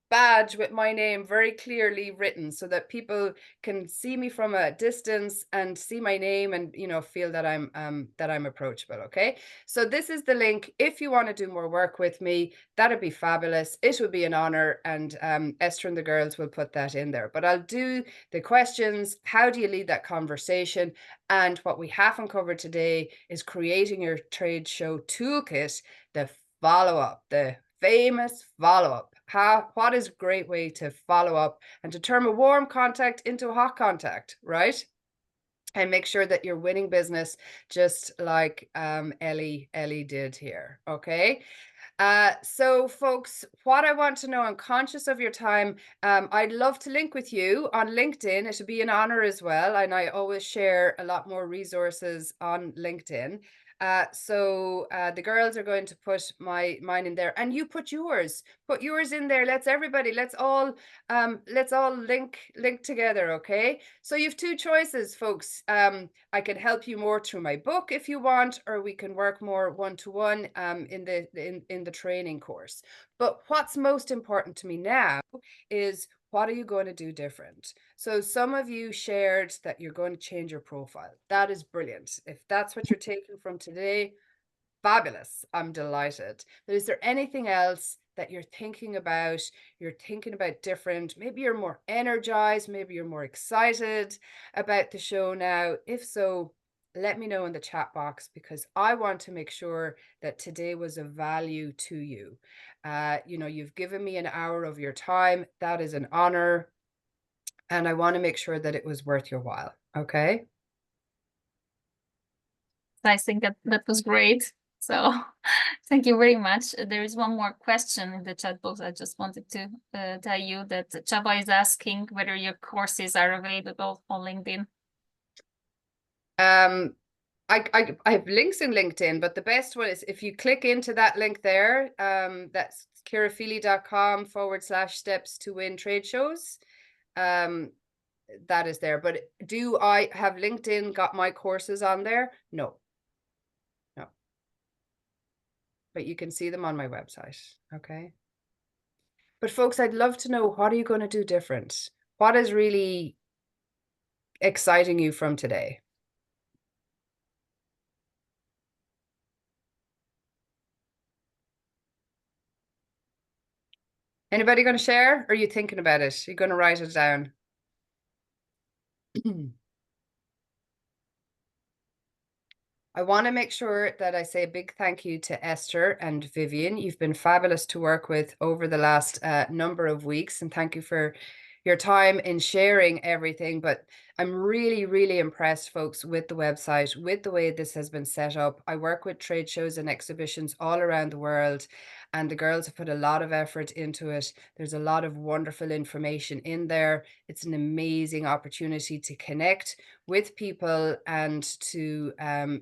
S1: badge with my name very clearly written, so that people can see me from a distance and see my name and, you know, feel that I'm approachable. Okay, so this is the link if you want to do more work with me. That'd be fabulous. It would be an honor, and Esther and the girls will put that in there. But I'll do the questions. How do you lead that conversation? And what we haven't covered today is creating your trade show toolkit, the follow-up, the famous follow-up. What is a great way to follow up and to turn a warm contact into a hot contact, right? And make sure that you're winning business, just like Ellie did here. Okay. So folks, what I want to know, I'm conscious of your time. I'd love to link with you on LinkedIn. It would be an honor as well. And I always share a lot more resources on LinkedIn. So the girls are going to put mine in there, and you put yours in there. Let's all link together. Okay, so you have two choices, folks. I can help you more through my book if you want, or we can work more one-to-one in the training course. But what's most important to me now is, what are you going to do different? So some of you shared that you're going to change your profile. That is brilliant. If that's what you're taking from today, fabulous. I'm delighted. But is there anything else that you're thinking about? You're thinking about different. Maybe you're more energized. Maybe you're more excited about the show now. If so, let me know in the chat box, because I want to make sure that today was of value to you. You know, you've given me an hour of your time. That is an honor. And I want to make sure that it was worth your while. Okay.
S2: I think that was great. So thank you very much. There is one more question in the chat box. I just wanted to tell you that Chava is asking whether your courses are available on LinkedIn.
S1: I have links in LinkedIn, but the best one is if you click into that link there, that's kirafeely.com/steps to win trade shows. That is there. But do I have LinkedIn got my courses on there? No. But you can see them on my website. Okay. But folks, I'd love to know, what are you going to do different? What is really exciting you from today? Anybody going to share? Or are you thinking about it? You're going to write it down? I want to make sure that I say a big thank you to Esther and Vivian. You've been fabulous to work with over the last number of weeks, and thank you for your time in sharing everything. But I'm really, really impressed, folks, with the website, with the way this has been set up. I work with trade shows and exhibitions all around the world, and the girls have put a lot of effort into it. There's a lot of wonderful information in there. It's an amazing opportunity to connect with people and to,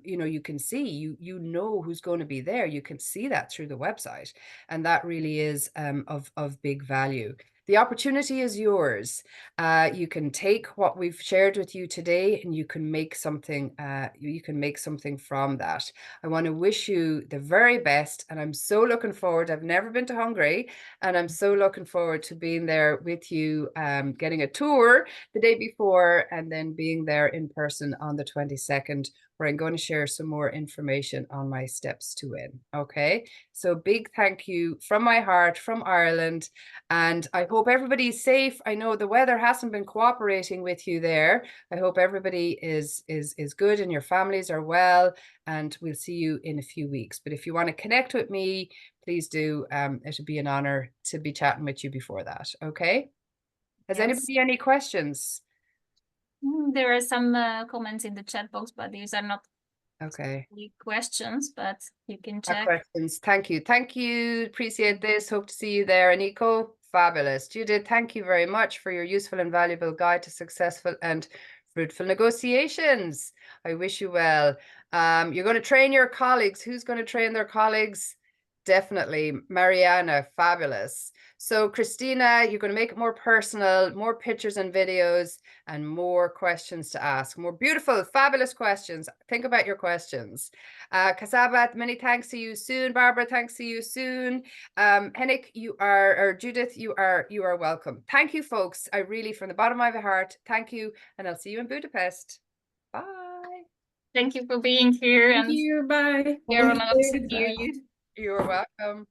S1: you know, you can see, you know who's going to be there. You can see that through the website. And that really is of big value. The opportunity is yours. You can take what we've shared with you today and you can make something, from that. I want to wish you the very best, and I'm so looking forward. I've never been to Hungary, and I'm so looking forward to being there with you, getting a tour the day before, and then being there in person on the 22nd, where I'm going to share some more information on my steps to win. Okay, so big thank you from my heart, from Ireland, and I hope everybody's safe. I know the weather hasn't been cooperating with you there. I hope everybody is good and your families are well, and we'll see you in a few weeks. But if you want to connect with me, please do. It would be an honor to be chatting with you before that. Okay. Has anybody any questions?
S2: There are some comments in the chat box, but these are not
S1: Okay.
S2: questions, but you can check.
S1: Questions. Thank you. Thank you. Appreciate this. Hope to see you there. Nico, fabulous. Judith, thank you very much for your useful and valuable guide to successful and fruitful negotiations. I wish you well. You're going to train your colleagues. Who's going to train their colleagues? Definitely. Mariana, fabulous. So Christina, you're going to make it more personal, more pictures and videos, and more questions to ask. More beautiful, fabulous questions. Think about your questions. Kasabat, many thanks to you soon. Barbara, thanks to you soon. Henrik, Judith, you are welcome. Thank you, folks. I really, from the bottom of my heart, thank you. And I'll see you in Budapest. Bye.
S2: Thank you for being here.
S3: Thank you. Bye.
S2: You're welcome.
S1: You're welcome.